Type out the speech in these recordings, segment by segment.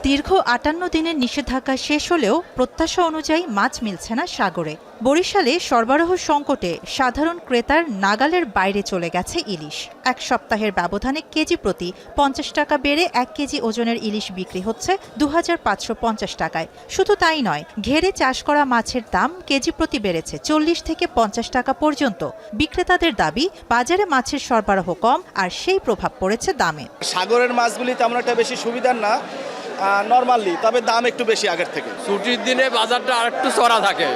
দীর্ঘ ৫৮ দিনের নিষেধাজ্ঞা শেষ হলেও প্রত্যাশা অনুযায়ী মাছ মিলছে না সাগরে। বরিশালে সরবরাহ সংকটে সাধারণ ক্রেতার নাগালের বাইরে চলে গেছে ইলিশ। এক সপ্তাহের ব্যবধানে কেজি প্রতি ৫০ টাকা বেড়ে ১ কেজি ওজনের ইলিশ বিক্রি হচ্ছে ২৫৫০ টাকায়। শুধু তাই নয়, ঘেরে চাষ করা মাছের দাম কেজি প্রতি বেড়েছে ৪০ থেকে ৫০ টাকা পর্যন্ত। বিক্রেতাদের দাবি, বাজারে মাছের সরবরাহ কম আর সেই প্রভাব পড়েছে দামে। সাগরের মাছগুলি তেমন একটা বেশি সুবিধার না নরমালি, তবে দাম একটু বেশি আগের থেকে। ছুটির দিনে বাজারটা আরেকটু চড়া থাকে,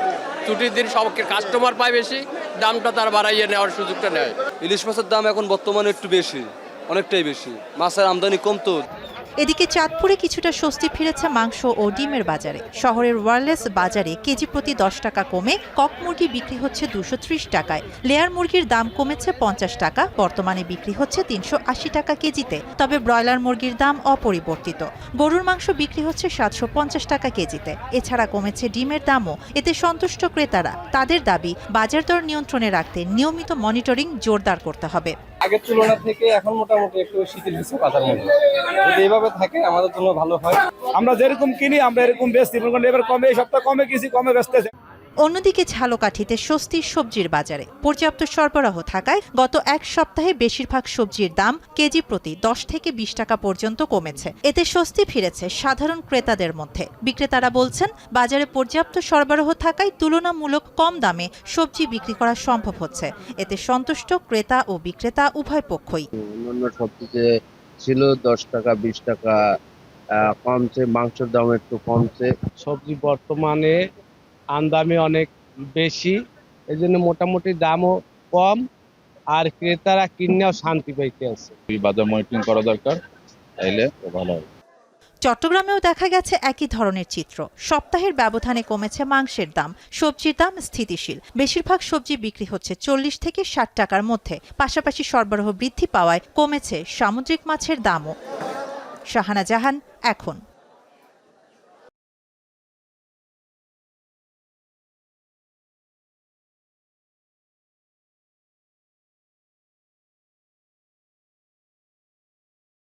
ছুটির দিন সব কাস্টমার পায় বেশি, দামটা তার বাড়াইয়ে নেওয়ার সুযোগটা নেয়। ইলিশ মাছের দাম এখন বর্তমানে একটু বেশি, অনেকটাই বেশি। মাছের আমদানি কম তো। এদিকে চাঁদপুরে কিছুটা স্বস্তি ফিরেছে মাংস ও ডিমের বাজারে। শহরের ওয়ারলেস বাজারে কেজি প্রতি ১০ টাকা কমে কক মুরগি বিক্রি হচ্ছে ২৩০ টাকায়। লেয়ার মুরগির দাম কমেছে ৫০ টাকা, বর্তমানে বিক্রি হচ্ছে ৩৮০ টাকা কেজিতে। তবে ব্রয়লার মুরগির দাম অপরিবর্তিত। গরুর মাংস বিক্রি হচ্ছে ৭৫০ টাকা কেজিতে। এছাড়া কমেছে ডিমের দামও। এতে সন্তুষ্ট ক্রেতারা। তাদের দাবি, বাজার দর নিয়ন্ত্রণে রাখতে নিয়মিত মনিটরিং জোরদার করতে হবে। আগের তুলনা থেকে এখন মোটামুটি একটু শিথিল হচ্ছে বাজার মধ্যে। যদি এইভাবে থাকে আমাদের জন্য ভালো হয়। আমরা যেরকম কিনি আমরা এরকম বেচছি, এবার কমে, এই সপ্তাহ কমে কিছু কমে বেচতেছে। অন্যদিকে ঝালকাঠিতে স্বস্তির সবজির বাজারে পর্যাপ্ত সরবরাহ থাকায় গত এক সপ্তাহে বেশিরভাগ সবজির দাম কেজি প্রতি ১০ থেকে ২০ টাকা পর্যন্ত কমেছে। এতে স্বস্তি ফিরেছে সাধারণ ক্রেতাদের মধ্যে। বিক্রেতারা বলছেন, বাজারে পর্যাপ্ত সরবরাহ থাকায় তুলনামূলক কম দামে সবজি বিক্রি করা সম্ভব হচ্ছে। এতে সন্তুষ্ট ক্রেতা ও বিক্রেতা উভয় পক্ষই। অন্যান্য সবজিতে ছিল ১০ টাকা ২০ টাকা কমছে, মাংসের দাম একটু কমছে। সবজি বর্তমানে আমদানি অনেক বেশি, এই জন্য মোটামুটি দামও কম, আর ক্রেতারা কিনেও শান্তি পাইতে আছে। বাজার মনিটরিং করা দরকার, তাইলে ভালো হবে। চট্টগ্রামেও দেখা গেছে একই ধরনের চিত্র। সপ্তাহের ব্যবধানে কমেছে মাংসের দাম, সবজির দাম স্থিতিশীল। বেশিরভাগ সবজি বিক্রি হচ্ছে ৪০ থেকে ৬০ টাকার মধ্যে। পাশাপাশি সরবরাহ বৃদ্ধি পাওয়ায় কমেছে সামুদ্রিক মাছের দামও। শাহানা জাহান, এখন।